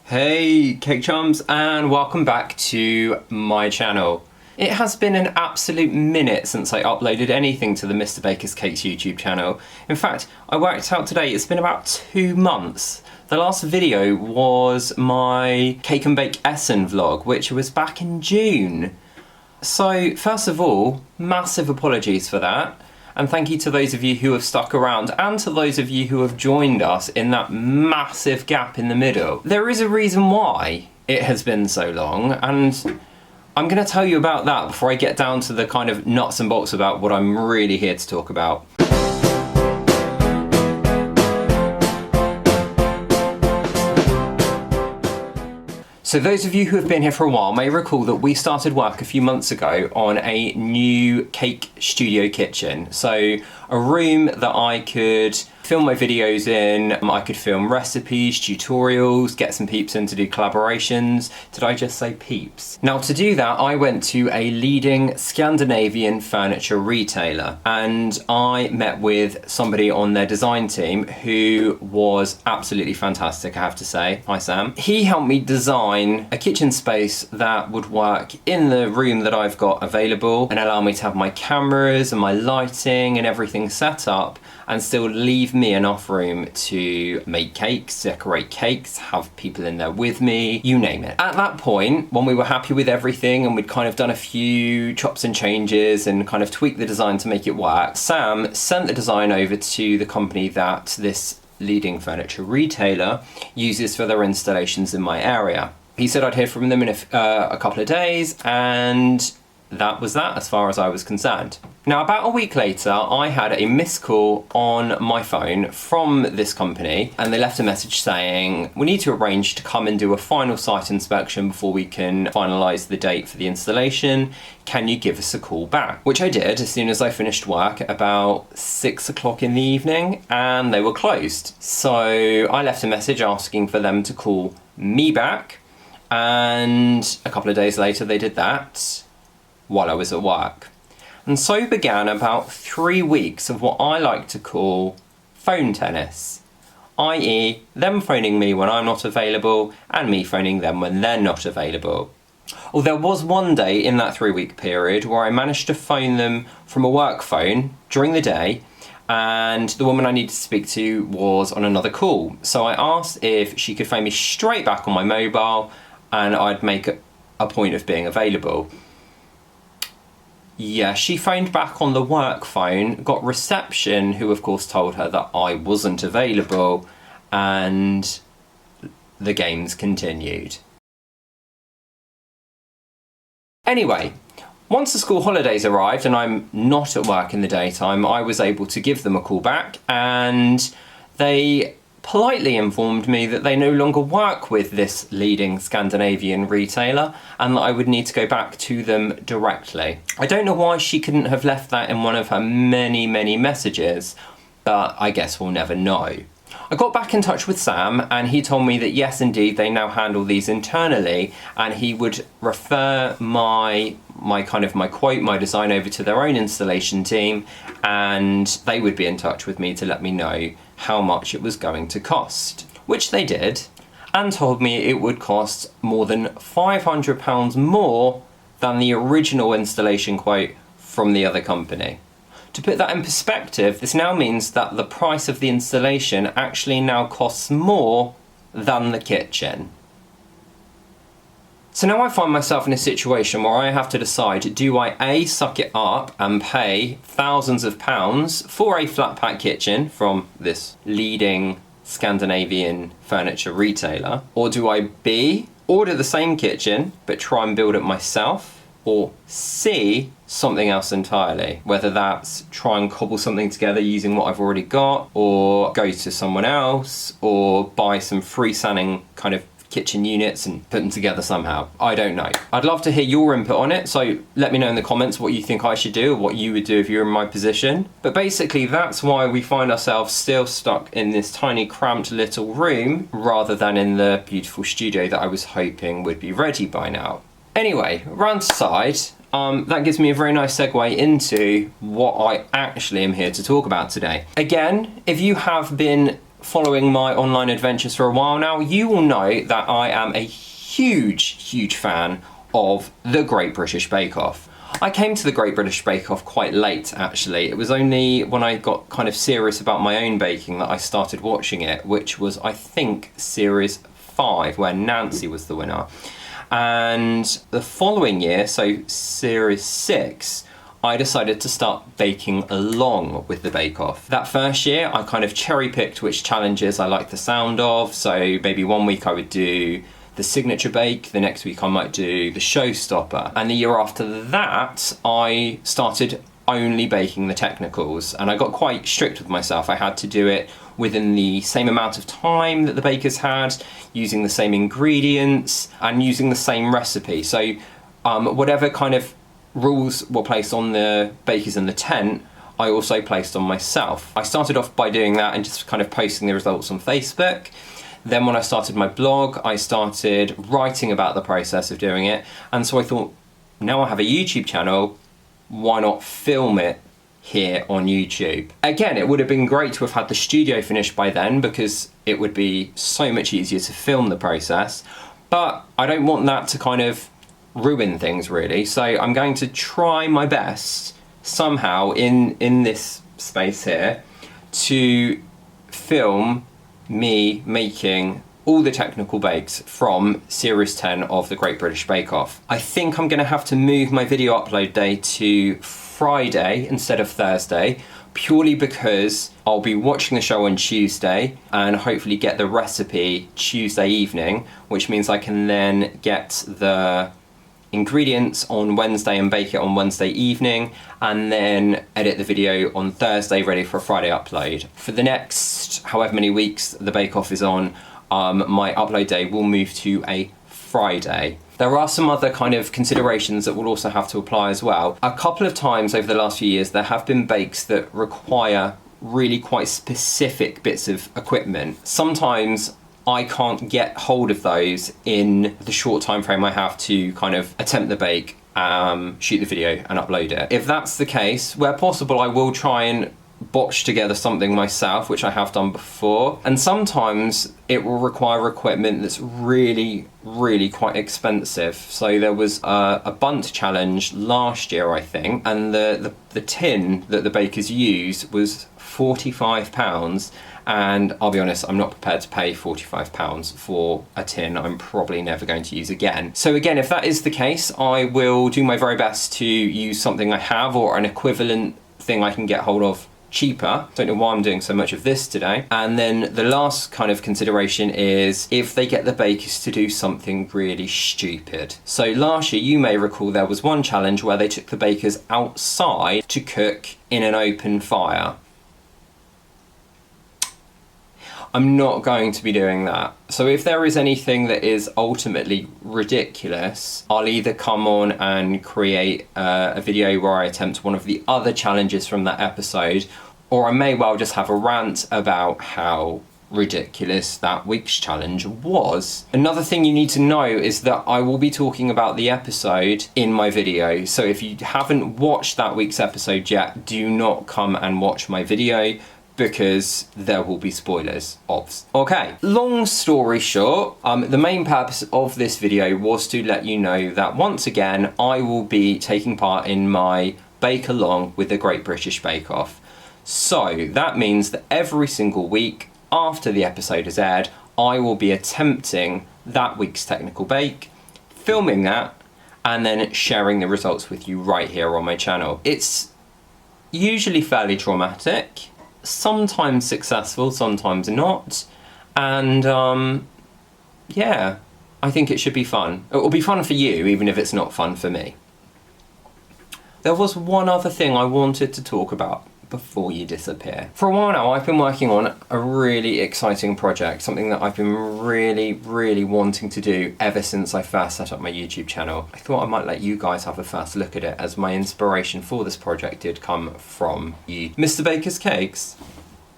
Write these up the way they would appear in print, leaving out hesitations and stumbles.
Hey cake chums, and welcome back to my channel. It has been an absolute minute since I uploaded anything to the Mr. Baker's Cakes YouTube channel. In fact, I worked out today it's been about 2 months. The last video was my Cake and Bake Essen vlog, which was back in June. So first of all, massive apologies for that. And thank you to those of you who have stuck around and to those of you who have joined us in that massive gap in the middle. There is a reason why it has been so long, and I'm going to tell you about that before I get down to the kind of nuts and bolts about what I'm really here to talk about. So those of you who have been here for a while may recall that we started work a few months ago on a new cake studio kitchen. So a room that I could film my videos in, I could film recipes, tutorials, get some peeps in to do collaborations. Did I just say peeps? Now to do that, I went to a leading Scandinavian furniture retailer and I met with somebody on their design team who was absolutely fantastic, I have to say. Hi Sam. He helped me design a kitchen space that would work in the room that I've got available and allow me to have my cameras and my lighting and everything set up and still leave me enough room to make cakes, decorate cakes, have people in there with me, you name it. At that point, when we were happy with everything and we'd kind of done a few chops and changes and kind of tweaked the design to make it work, Sam sent the design over to the company that this leading furniture retailer uses for their installations in my area. He said I'd hear from them in a couple of days, and that was that as far as I was concerned. Now about a week later, I had a missed call on my phone from this company and they left a message saying, we need to arrange to come and do a final site inspection before we can finalise the date for the installation. Can you give us a call back? Which I did as soon as I finished work at about 6 o'clock in the evening, and they were closed. So I left a message asking for them to call me back, and a couple of days later they did that while I was at work. And so began about 3 weeks of what I like to call phone tennis, i.e. them phoning me when I'm not available and me phoning them when they're not available. Well, there was one day in that 3-week period where I managed to phone them from a work phone during the day, and the woman I needed to speak to was on another call. So I asked if she could phone me straight back on my mobile and I'd make a point of being available. Yeah, she phoned back on the work phone, got reception, who of course told her that I wasn't available, and the games continued. Anyway, once the school holidays arrived and I'm not at work in the daytime, I was able to give them a call back, and they politely informed me that they no longer work with this leading Scandinavian retailer and that I would need to go back to them directly. I don't know why she couldn't have left that in one of her many messages, but I guess we'll never know. I got back in touch with Sam and he told me that yes indeed they now handle these internally, and he would refer my quote, my design over to their own installation team, and they would be in touch with me to let me know how much it was going to cost, which they did, and told me it would cost more than £500 more than the original installation quote from the other company. To put that in perspective, this now means that the price of the installation actually now costs more than the kitchen. So now I find myself in a situation where I have to decide, do I A, suck it up and pay thousands of pounds for a flat pack kitchen from this leading Scandinavian furniture retailer, or do I B, order the same kitchen but try and build it myself, or C, something else entirely, whether that's try and cobble something together using what I've already got, or go to someone else, or buy some freestanding kind of kitchen units and put them together somehow. I don't know. I'd love to hear your input on it, so let me know in the comments what you think I should do or what you would do if you're in my position. But basically that's why we find ourselves still stuck in this tiny cramped little room rather than in the beautiful studio that I was hoping would be ready by now. Anyway, rant aside, that gives me a very nice segue into what I actually am here to talk about today. Again, if you have been following my online adventures for a while now, you will know that I am a huge fan of the Great British Bake Off. I came to the Great British Bake Off quite late, actually. It was only when I got kind of serious about my own baking that I started watching it, which was, I think, Series 5, where Nancy was the winner. And the following year, so Series 6, I decided to start baking along with the Bake Off. That first year, I kind of cherry-picked which challenges I liked the sound of. So maybe one week I would do the signature bake, the next week I might do the showstopper. And the year after that, I started only baking the technicals, and I got quite strict with myself. I had to do it within the same amount of time that the bakers had, using the same ingredients, and using the same recipe. So whatever kind of rules were placed on the bakers in the tent, I also placed on myself. I started off by doing that and just kind of posting the results on Facebook. Then when I started my blog, I started writing about the process of doing it. And so I thought, now I have a YouTube channel, why not film it here on YouTube? Again, it would have been great to have had the studio finished by then, because it would be so much easier to film the process. But I don't want that to kind of ruin things, really. So I'm going to try my best somehow in this space here to film me making all the technical bakes from Series 10 of the Great British Bake Off. I think I'm gonna have to move my video upload day to Friday instead of Thursday, purely because I'll be watching the show on Tuesday and hopefully get the recipe Tuesday evening, which means I can then get the ingredients on Wednesday and bake it on Wednesday evening, and then edit the video on Thursday ready for a Friday upload. For the next however many weeks the Bake Off is on, my upload day will move to a Friday. There are some other kind of considerations that will also have to apply as well. A couple of times over the last few years there have been bakes that require really quite specific bits of equipment. Sometimes I can't get hold of those in the short time frame I have to kind of attempt the bake, shoot the video and upload it. If that's the case, where possible I will try and botch together something myself, which I have done before. And sometimes it will require equipment that's really quite expensive. So there was a bunt challenge last year, I think, and the tin that the bakers used was £45. And I'll be honest, I'm not prepared to pay £45 for a tin I'm probably never going to use again. So again, if that is the case, I will do my very best to use something I have or an equivalent thing I can get hold of cheaper. Don't know why I'm doing so much of this today. And then the last kind of consideration is if they get the bakers to do something really stupid. So last year, you may recall there was one challenge where they took the bakers outside to cook in an open fire. I'm not going to be doing that. So if there is anything that is ultimately ridiculous, I'll either come on and create a video where I attempt one of the other challenges from that episode, or I may well just have a rant about how ridiculous that week's challenge was. Another thing you need to know is that I will be talking about the episode in my video. So if you haven't watched that week's episode yet, do not come and watch my video, because there will be spoilers. Okay, long story short, the main purpose of this video was to let you know that once again I will be taking part in my bake along with the Great British Bake Off. So that means that every single week after the episode is aired, I will be attempting that week's technical bake, filming that, and then sharing the results with you right here on my channel. It's usually fairly traumatic, sometimes successful, sometimes not, and yeah, I think it should be fun. It will be fun for you, even if it's not fun for me. There was one other thing I wanted to talk about before you disappear. For a while now, I've been working on a really exciting project, something that I've been really wanting to do ever since I first set up my YouTube channel. I thought I might let you guys have a first look at it, as my inspiration for this project did come from you. Mr. Baker's Cakes?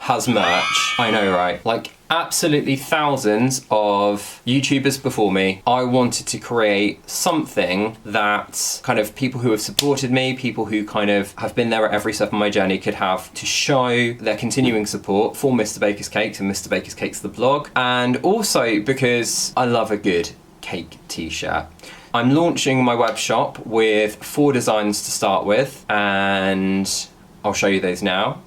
has merch. I know, right? Like absolutely thousands of YouTubers before me, I wanted to create something that kind of people who have supported me, people who kind of have been there at every step of my journey could have to show their continuing support for Mr. Baker's Cakes and Mr. Baker's Cakes the blog, and also because I love a good cake t-shirt. I'm launching my web shop with 4 designs to start with, and I'll show you those now.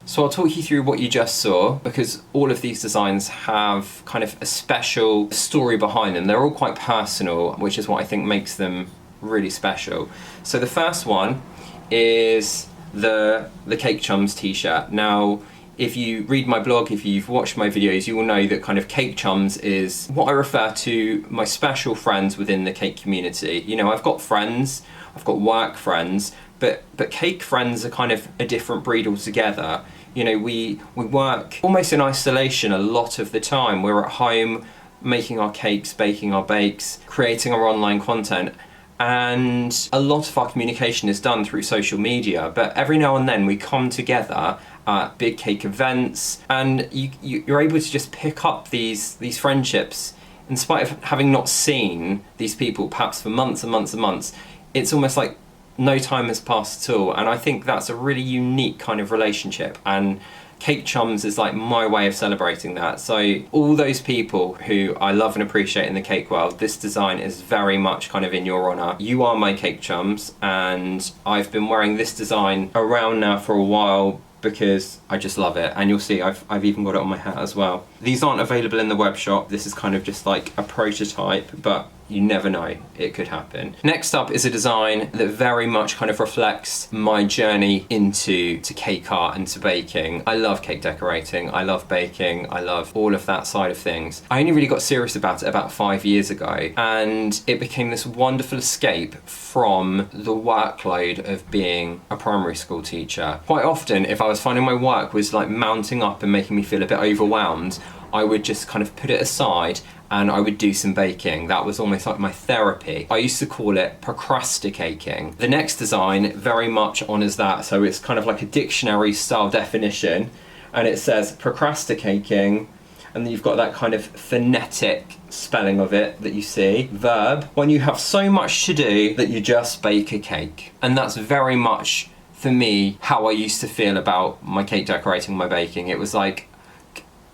So I'll talk you through what you just saw, because all of these designs have kind of a special story behind them. They're all quite personal, which is what I think makes them really special. So the first one is the Cake Chums t-shirt. Now, if you read my blog, if you've watched my videos, you will know that kind of Cake Chums is what I refer to my special friends within the cake community. You know, I've got friends, I've got work friends, but cake friends are kind of a different breed altogether. You know, we work almost in isolation a lot of the time. We're at home making our cakes, baking our bakes, creating our online content, and a lot of our communication is done through social media. But every now and then we come together at big cake events, and you're able to just pick up these friendships in spite of having not seen these people perhaps for months and months and months. It's almost like no time has passed at all, and I think that's a really unique kind of relationship, and Cake Chums is like my way of celebrating that. So all those people who I love and appreciate in the cake world, this design is very much kind of in your honour. You are my Cake Chums, and I've been wearing this design around now for a while because I just love it, and you'll see I've even got it on my hat as well. These aren't available in the web shop. This is kind of just like a prototype, but you never know, it could happen. Next up is a design that very much kind of reflects my journey into cake art and to baking. I love cake decorating, I love baking, I love all of that side of things. I only really got serious about it about 5 years ago, and it became this wonderful escape from the workload of being a primary school teacher. Quite often, if I was finding my work was like mounting up and making me feel a bit overwhelmed, I would just kind of put it aside and I would do some baking. That was almost like my therapy. I used to call it procrastinating. The next design very much honours that, so it's kind of like a dictionary style definition, and it says procrastinating, and then you've got that kind of phonetic spelling of it that you see. Verb, when you have so much to do that you just bake a cake. And that's very much, for me, how I used to feel about my cake decorating, my baking. It was like,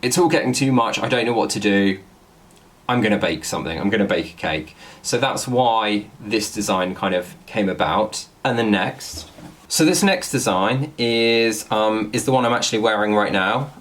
it's all getting too much, I don't know what to do, I'm gonna bake something, I'm gonna bake a cake. So that's why this design kind of came about. And then next. So this next design is the one I'm actually wearing right now.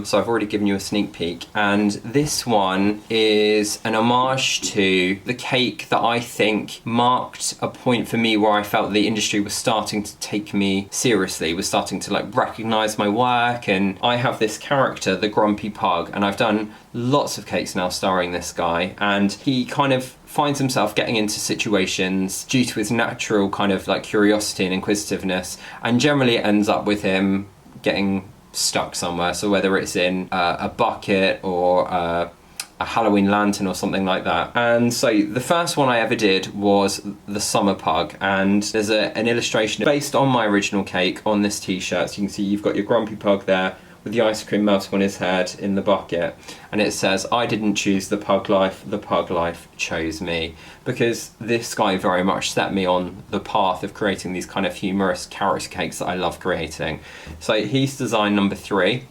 So I've already given you a sneak peek. And this one is an homage to the cake that I think marked a point for me where I felt the industry was starting to take me seriously, was starting to like recognize my work. And I have this character, the Grumpy Pug, and I've done lots of cakes now starring this guy. And he kind of finds himself getting into situations due to his natural kind of like curiosity and inquisitiveness, and generally it ends up with him getting stuck somewhere. So whether it's in a bucket or a Halloween lantern or something like that. And so the first one I ever did was the Summer Pug, and there's an illustration based on my original cake on this t-shirt. So you can see you've got your Grumpy Pug there with the ice cream melting on his head in the bucket, and it says, "I didn't choose the pug life chose me," because this guy very much set me on the path of creating these kind of humorous character cakes that I love creating. So he's design number 3.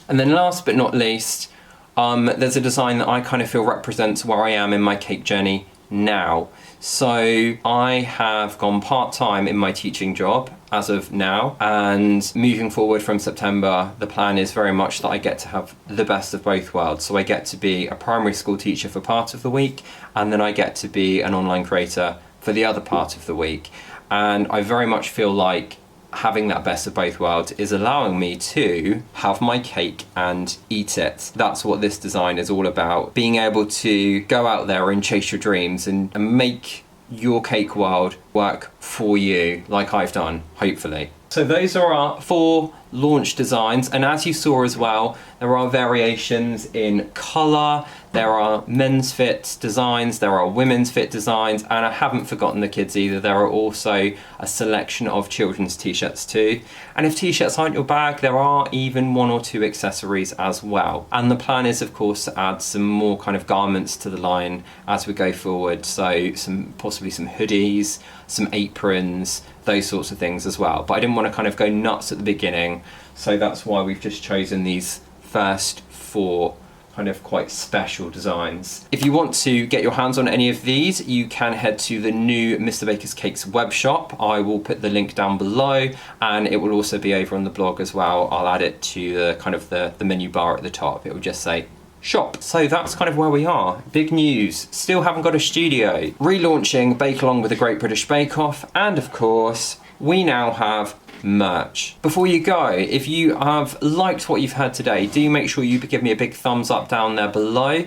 And then last but not least, there's a design that I kind of feel represents where I am in my cake journey now. So I have gone part-time in my teaching job as of now, and moving forward from September, the plan is very much that I get to have the best of both worlds. So I get to be a primary school teacher for part of the week, and then I get to be an online creator for the other part of the week. and I very much feel like having that best of both worlds is allowing me to have my cake and eat it. That's what this design is all about. Being able to go out there and chase your dreams and make your cake world work for you, like I've done, hopefully. So those are our 4 launch designs, and as you saw as well, there are variations in colour, there are men's fit designs, there are women's fit designs, and I haven't forgotten the kids either. There are also a selection of children's t-shirts too. And if t-shirts aren't your bag, there are even 1 or 2 accessories as well. And the plan is, of course, to add some more kind of garments to the line as we go forward. So possibly some hoodies, some aprons, those sorts of things as well. But I didn't want to kind of go nuts at the beginning, so that's why we've just chosen these first 4 kind of quite special designs. If you want to get your hands on any of these, you can head to the new Mr. Baker's Cakes web shop. I will put the link down below, and it will also be over on the blog as well. I'll add it to the kind of the menu bar at the top. It will just say shop. So that's kind of where we are. Big news, still haven't got a studio. Relaunching Bake Along with the Great British Bake Off, and of course, we now have merch. Before you go, if you have liked what you've heard today, do make sure you give me a big thumbs up down there below.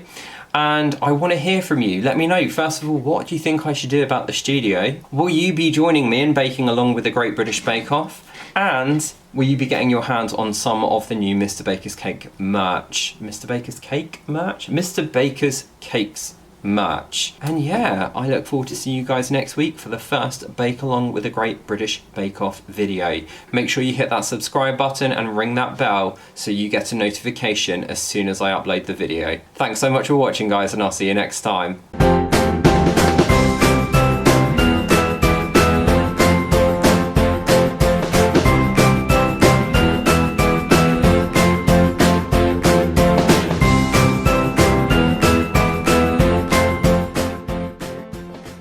And I want to hear from you. Let me know, first of all, what do you think I should do about the studio? Will you be joining me in baking along with the Great British Bake Off? And will you be getting your hands on some of the new Mr. Baker's Cake merch? Mr. Baker's Cake merch? Mr. Baker's Cakes merch. And yeah, I look forward to seeing you guys next week for the first Bake Along with the Great British Bake Off video. Make sure you hit that subscribe button and ring that bell so you get a notification as soon as I upload the video. Thanks so much for watching, guys, and I'll see you next time.